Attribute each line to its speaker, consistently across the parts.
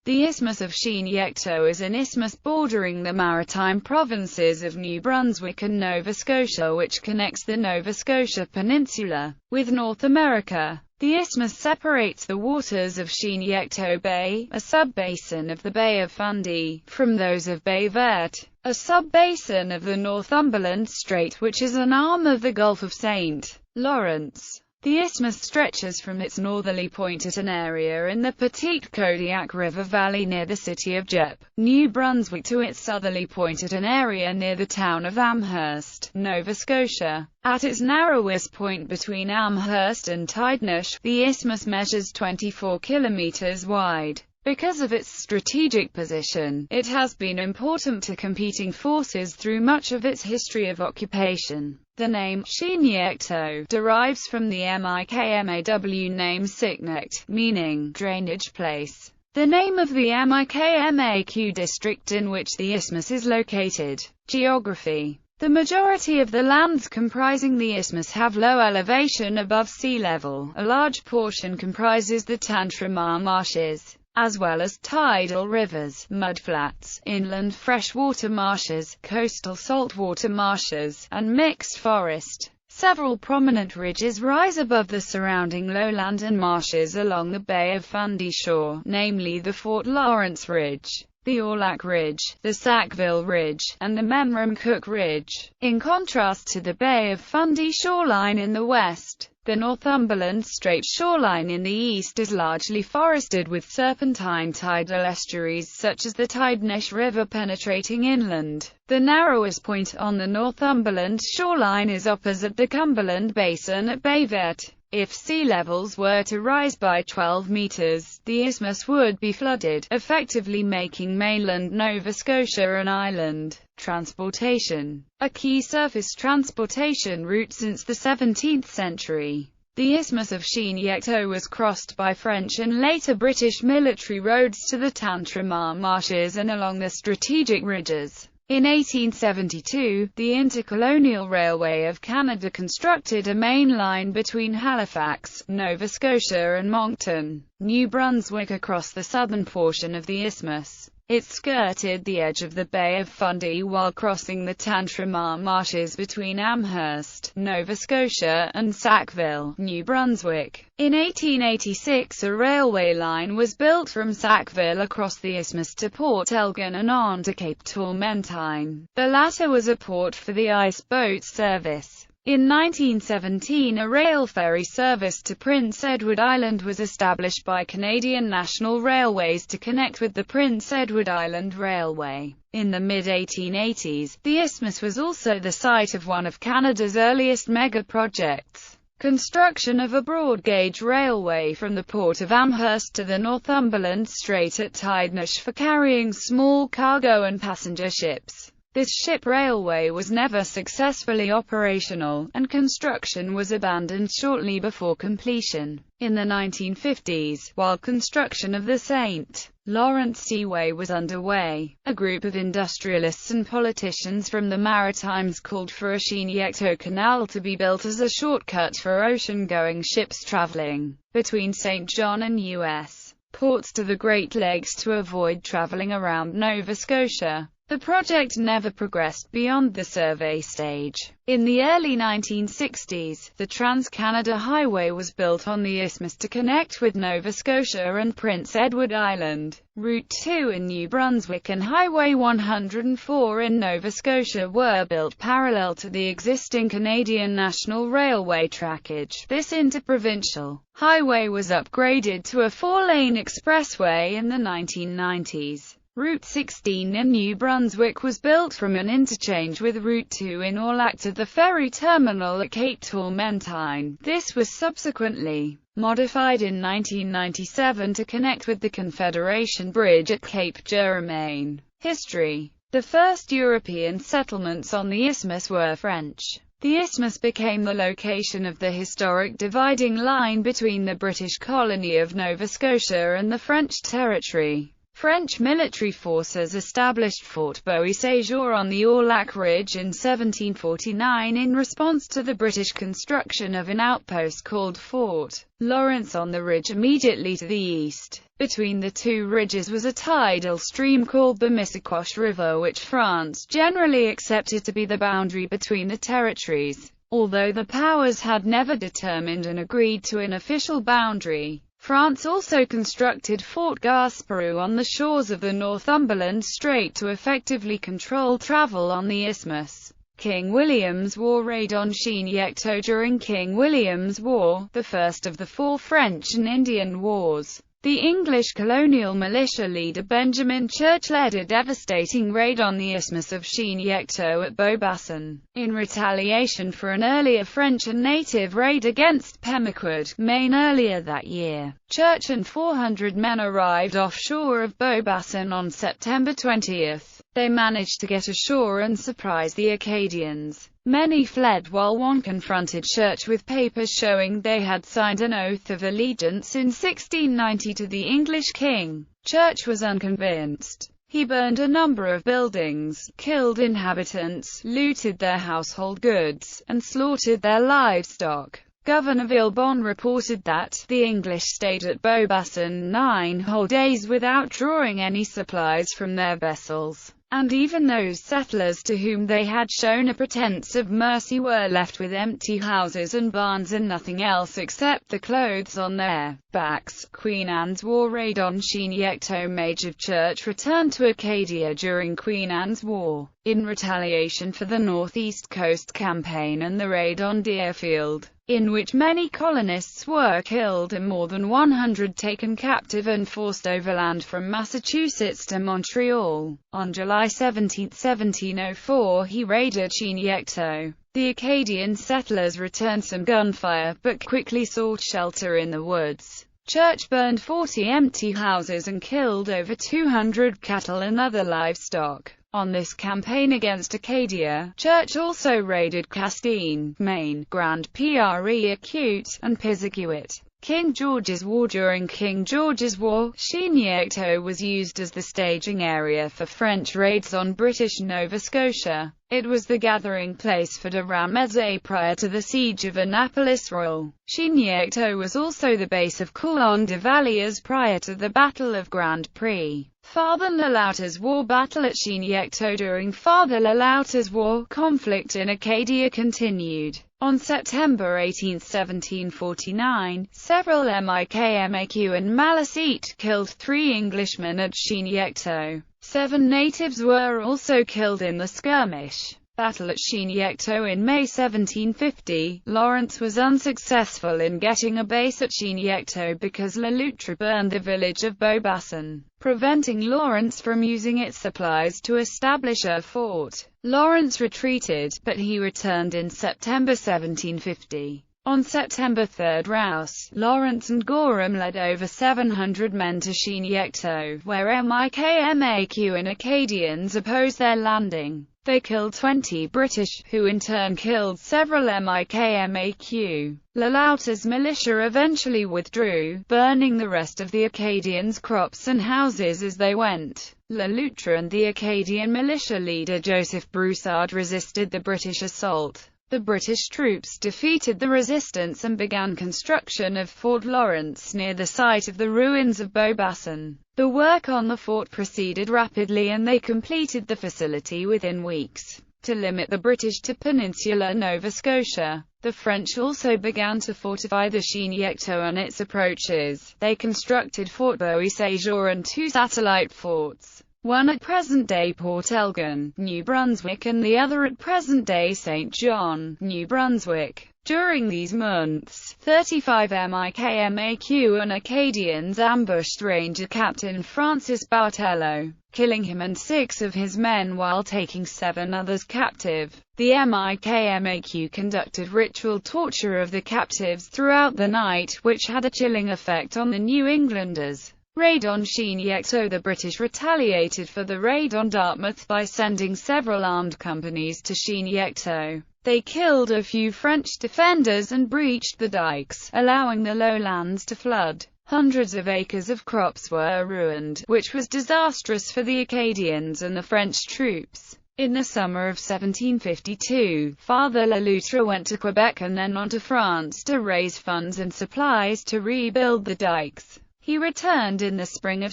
Speaker 1: The Isthmus of Chignecto is an isthmus bordering the maritime provinces of New Brunswick and Nova Scotia which connects the Nova Scotia peninsula with North America. The isthmus separates the waters of Chignecto Bay, a sub-basin of the Bay of Fundy, from those of Baie Verte, a sub-basin of the Northumberland Strait which is an arm of the Gulf of St. Lawrence. The isthmus stretches from its northerly point at an area in the Petite Kodiak River Valley near the city of Dieppe, New Brunswick to its southerly point at an area near the town of Amherst, Nova Scotia. At its narrowest point between Amherst and Tignish, the isthmus measures 24 kilometers wide. Because of its strategic position, it has been important to competing forces through much of its history of occupation. The name Chignecto derives from the Mikmaw name Chignect, meaning drainage place. The name of the Mikmaw district in which the isthmus is located. Geography. The majority of the lands comprising the isthmus have low elevation above sea level. A large portion comprises the Tantramar marshes, as well as tidal rivers, mudflats, inland freshwater marshes, coastal saltwater marshes, and mixed forest. Several prominent ridges rise above the surrounding lowland and marshes along the Bay of Fundy shore, namely the Fort Lawrence Ridge, the Orlac Ridge, the Sackville Ridge, and the Memramcook Ridge. In contrast to the Bay of Fundy shoreline in the west, the Northumberland Strait shoreline in the east is largely forested with serpentine tidal estuaries such as the Tignish River penetrating inland. The narrowest point on the Northumberland shoreline is opposite the Cumberland Basin at Baie Verte. If sea levels were to rise by 12 meters, the isthmus would be flooded, effectively making mainland Nova Scotia an island. Transportation. A key surface transportation route since the 17th century. The Isthmus of Chignecto was crossed by French and later British military roads to the Tantramar marshes and along the strategic ridges. In 1872, the Intercolonial Railway of Canada constructed a main line between Halifax, Nova Scotia and Moncton, New Brunswick across the southern portion of the isthmus. It skirted the edge of the Bay of Fundy while crossing the Tantramar marshes between Amherst, Nova Scotia, and Sackville, New Brunswick. In 1886 a railway line was built from Sackville across the isthmus to Port Elgin and on to Cape Tormentine. The latter was a port for the ice boat service. In 1917 a rail ferry service to Prince Edward Island was established by Canadian National Railways to connect with the Prince Edward Island Railway. In the mid-1880s, the isthmus was also the site of one of Canada's earliest mega-projects. Construction of a broad-gauge railway from the port of Amherst to the Northumberland Strait at Tignish for carrying small cargo and passenger ships. This ship railway was never successfully operational, and construction was abandoned shortly before completion. In the 1950s, while construction of the St. Lawrence Seaway was underway, a group of industrialists and politicians from the Maritimes called for a Chignecto Canal to be built as a shortcut for ocean-going ships traveling between St. John and U.S. ports to the Great Lakes to avoid traveling around Nova Scotia. The project never progressed beyond the survey stage. In the early 1960s, the Trans-Canada Highway was built on the isthmus to connect with Nova Scotia and Prince Edward Island. Route 2 in New Brunswick and Highway 104 in Nova Scotia were built parallel to the existing Canadian National Railway trackage. This interprovincial highway was upgraded to a 4-lane expressway in the 1990s. Route 16 in New Brunswick was built from an interchange with Route 2 in Orlac to the ferry terminal at Cape Tormentine. This was subsequently modified in 1997 to connect with the Confederation Bridge at Cape Germain. History. The first European settlements on the isthmus were French. The isthmus became the location of the historic dividing line between the British colony of Nova Scotia and the French territory. French military forces established Fort Beausejour on the Orlac Ridge in 1749 in response to the British construction of an outpost called Fort Lawrence on the ridge immediately to the east. Between the two ridges was a tidal stream called the Missacoche River, which France generally accepted to be the boundary between the territories, although the powers had never determined and agreed to an official boundary. France also constructed Fort Gaspereau on the shores of the Northumberland Strait to effectively control travel on the isthmus. King William's War raid on Chignecto. During King William's War, the first of the four French and Indian Wars, the English colonial militia leader Benjamin Church led a devastating raid on the Isthmus of Chignecto at Beaubassin, in retaliation for an earlier French and native raid against Pemaquid, Maine earlier that year. Church and 400 men arrived offshore of Beaubassin on September 20. They managed to get ashore and surprise the Acadians. Many fled while one confronted Church with papers showing they had signed an oath of allegiance in 1690 to the English king. Church was unconvinced. He burned a number of buildings, killed inhabitants, looted their household goods, and slaughtered their livestock. Governor Villebon reported that the English stayed at Beaubassin 9 whole days without drawing any supplies from their vessels, and even those settlers to whom they had shown a pretense of mercy were left with empty houses and barns and nothing else except the clothes on their backs. Queen Anne's War raid on Chignecto. Major Church returned to Acadia during Queen Anne's War, in retaliation for the Northeast Coast Campaign and the raid on Deerfield, in which many colonists were killed and more than 100 taken captive and forced overland from Massachusetts to Montreal. On July 17, 1704, he raided Chignecto. The Acadian settlers returned some gunfire, but quickly sought shelter in the woods. Church burned 40 empty houses and killed over 200 cattle and other livestock. On this campaign against Acadia, Church also raided Castine, Maine, Grand Pré, Acute, and Pisiquet. King George's War. During King George's War, Chignecto was used as the staging area for French raids on British Nova Scotia. It was the gathering place for de Ramezay prior to the siege of Annapolis Royal. Chignecto was also the base of Coulon de Valliers prior to the Battle of Grand Pré. Father Le Loutre's War. Battle at Chignecto. During Father Le Loutre's War, conflict in Acadia continued. On September 18, 1749, several Mi'kmaq and Malecite killed 3 Englishmen at Chignecto. 7 natives were also killed in the skirmish. Battle at Chignecto. In May 1750, Lawrence was unsuccessful in getting a base at Chignecto because Le Loutre burned the village of Beaubassin, preventing Lawrence from using its supplies to establish a fort. Lawrence retreated, but he returned in September 1750. On September 3, Rouse, Lawrence and Gorham led over 700 men to Chignecto, where Mi'kmaq and Acadians opposed their landing. They killed 20 British, who in turn killed several Mi'kmaq. Le Loutre's militia eventually withdrew, burning the rest of the Acadians' crops and houses as they went. Le Loutre and the Acadian militia leader Joseph Broussard resisted the British assault. The British troops defeated the resistance and began construction of Fort Lawrence near the site of the ruins of Beaubassin. The work on the fort proceeded rapidly and they completed the facility within weeks. To limit the British to Peninsula Nova Scotia, the French also began to fortify the Chignecto on its approaches. They constructed Fort Beausejour and 2 satellite forts, one at present-day Port Elgin, New Brunswick, and the other at present-day St. John, New Brunswick. During these months, 35 Mi'kmaq and Acadians ambushed Ranger Captain Francis Botello, killing him and 6 of his men while taking 7 others captive. The Mi'kmaq conducted ritual torture of the captives throughout the night, which had a chilling effect on the New Englanders. Raid on Chignecto. The British retaliated for the raid on Dartmouth by sending several armed companies to Chignecto. They killed a few French defenders and breached the dikes, allowing the lowlands to flood. Hundreds of acres of crops were ruined, which was disastrous for the Acadians and the French troops. In the summer of 1752, Father Le Loutre went to Quebec and then on to France to raise funds and supplies to rebuild the dikes. He returned in the spring of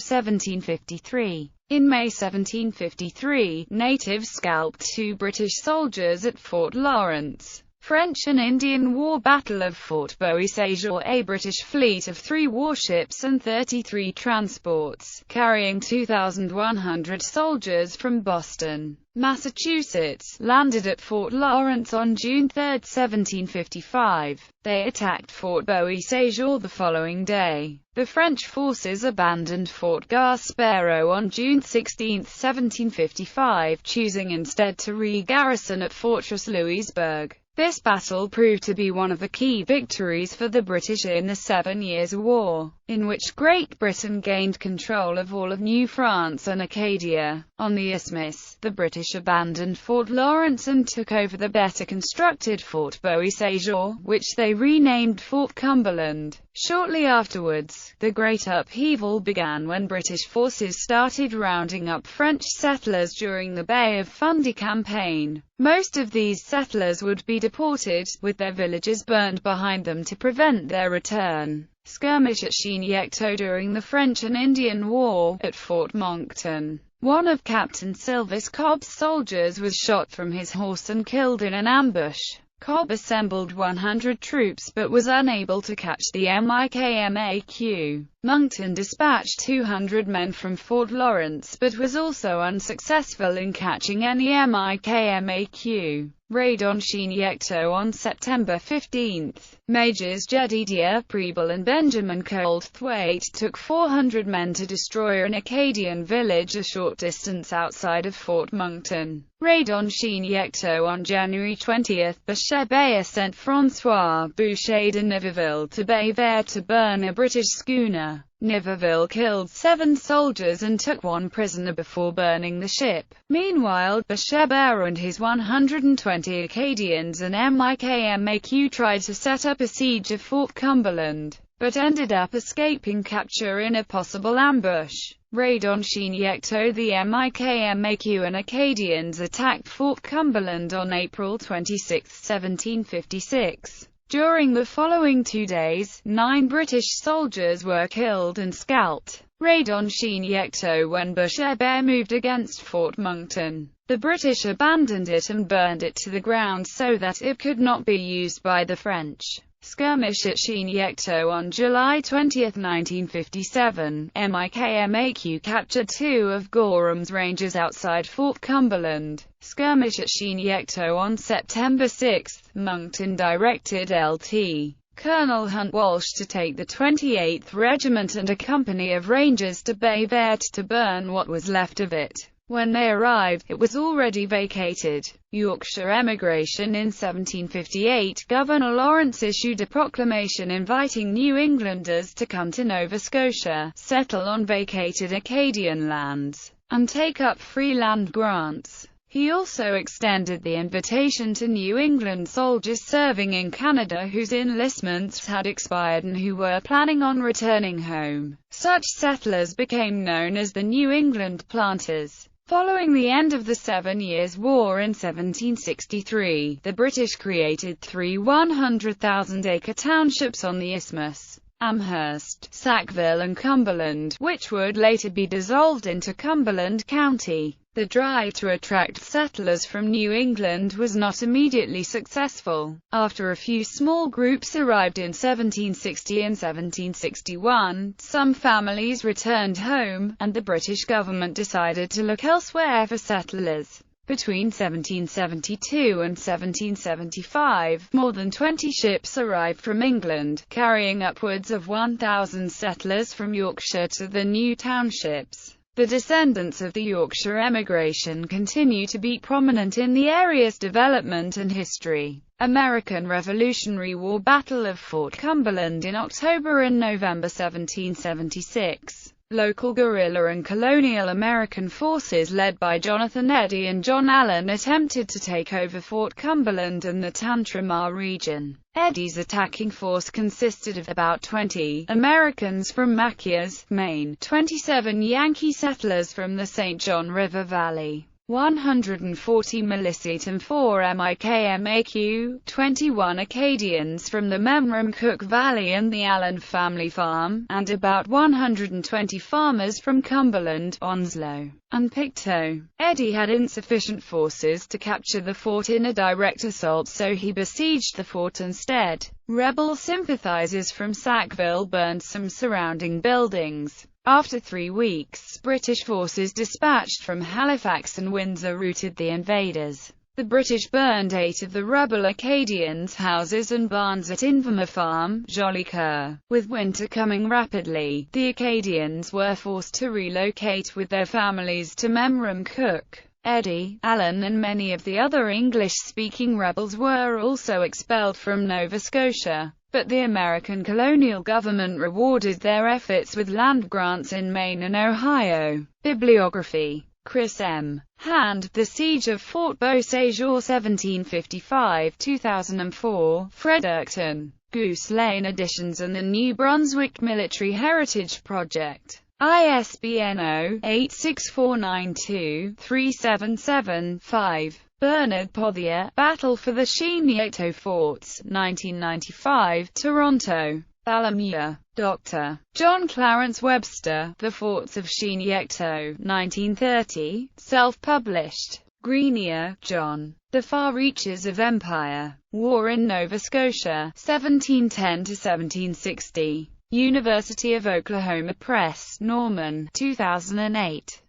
Speaker 1: 1753. In May 1753, natives scalped 2 British soldiers at Fort Lawrence. French and Indian War Battle of Fort Bois-Séjour. A British fleet of 3 warships and 33 transports, carrying 2,100 soldiers from Boston, Massachusetts, landed at Fort Lawrence on June 3, 1755. They attacked Fort Bois-Séjour the following day. The French forces abandoned Fort Gaspereau on June 16, 1755, choosing instead to re-garrison at Fortress Louisbourg. This battle proved to be one of the key victories for the British in the 7 Years' War, in which Great Britain gained control of all of New France and Acadia. On the Isthmus, the British abandoned Fort Lawrence and took over the better-constructed Fort Bois-Séjour, which they renamed Fort Cumberland. Shortly afterwards, the Great Upheaval began when British forces started rounding up French settlers during the Bay of Fundy campaign. Most of these settlers would be deported, with their villages burned behind them to prevent their return. Skirmish at Chignecto during the French and Indian War. At Fort Moncton, one of Captain Sylvis Cobb's soldiers was shot from his horse and killed in an ambush. Cobb assembled 100 troops but was unable to catch the Mi'kmaq. Moncton dispatched 200 men from Fort Lawrence but was also unsuccessful in catching any Mi'kmaq. Raid on Chignecto on September 15. Majors Jedediah Preble and Benjamin Colthwaite took 400 men to destroy an Acadian village a short distance outside of Fort Moncton. Raid on Chignecto on January 20. Boucher sent François Boucher de Niverville to Baie Verte to burn a British schooner. Niverville killed 7 soldiers and took 1 prisoner before burning the ship. Meanwhile, Boucher and his 120 Acadians and Mi'kmaq tried to set up a siege of Fort Cumberland, but ended up escaping capture in a possible ambush. Raid on Chignecto. The Mi'kmaq and Acadians attacked Fort Cumberland on April 26, 1756. During the following 2 days, 9 British soldiers were killed and scalped. Raid on Chignecto. When Boucher moved against Fort Moncton, the British abandoned it and burned it to the ground so that it could not be used by the French. Skirmish at Chignecto. On July 20, 1957, Mi'kmaq captured 2 of Gorham's Rangers outside Fort Cumberland. Skirmish at Chignecto. On September 6, Moncton directed Lt. Colonel Hunt Walsh to take the 28th Regiment and a company of Rangers to Baie Verte to burn what was left of it. When they arrived, it was already vacated. Yorkshire emigration. In 1758, Governor Lawrence issued a proclamation inviting New Englanders to come to Nova Scotia, settle on vacated Acadian lands, and take up free land grants. He also extended the invitation to New England soldiers serving in Canada whose enlistments had expired and who were planning on returning home. Such settlers became known as the New England planters. Following the end of the 7 Years' War in 1763, the British created 3 100,000-acre townships on the Isthmus: Amherst, Sackville and Cumberland, which would later be dissolved into Cumberland County. The drive to attract settlers from New England was not immediately successful. After a few small groups arrived in 1760 and 1761, some families returned home, and the British government decided to look elsewhere for settlers. Between 1772 and 1775, more than 20 ships arrived from England, carrying upwards of 1,000 settlers from Yorkshire to the new townships. The descendants of the Yorkshire emigration continue to be prominent in the area's development and history. American Revolutionary War. Battle of Fort Cumberland in October and November 1776. Local guerrilla and colonial American forces led by Jonathan Eddy and John Allen attempted to take over Fort Cumberland and the Tantramar region. Eddy's attacking force consisted of about 20 Americans from Machias, Maine, 27 Yankee settlers from the St. John River Valley, 140 Milisiat and 4 Mi'kmaq, 21 Acadians from the Memramcook Valley and the Allen family farm, and about 120 farmers from Cumberland, Onslow, and Pictou. Eddy had insufficient forces to capture the fort in a direct assault, so he besieged the fort instead. Rebel sympathizers from Sackville burned some surrounding buildings. After 3 weeks, British forces dispatched from Halifax and Windsor routed the invaders. The British burned 8 of the rebel Acadians' houses and barns at Invermere Farm, Jolly Cur. With winter coming rapidly, the Acadians were forced to relocate with their families to Memramcook. Eddy, Allen and many of the other English-speaking rebels were also expelled from Nova Scotia, but the American colonial government rewarded their efforts with land grants in Maine and Ohio. Bibliography. Chris M. Hand, The Siege of Fort Beauséjour 1755, 2004, Fredericton, Goose Lane Editions and the New Brunswick Military Heritage Project. ISBN 0-86492-377-5. Bernard Pothier, Battle for the Chignecto Forts, 1995, Toronto. Ballymure. Dr. John Clarence Webster, The Forts of Chignecto, 1930, self-published. Grenier, John. The Far Reaches of Empire. War in Nova Scotia, 1710–1760. University of Oklahoma Press, Norman, 2008.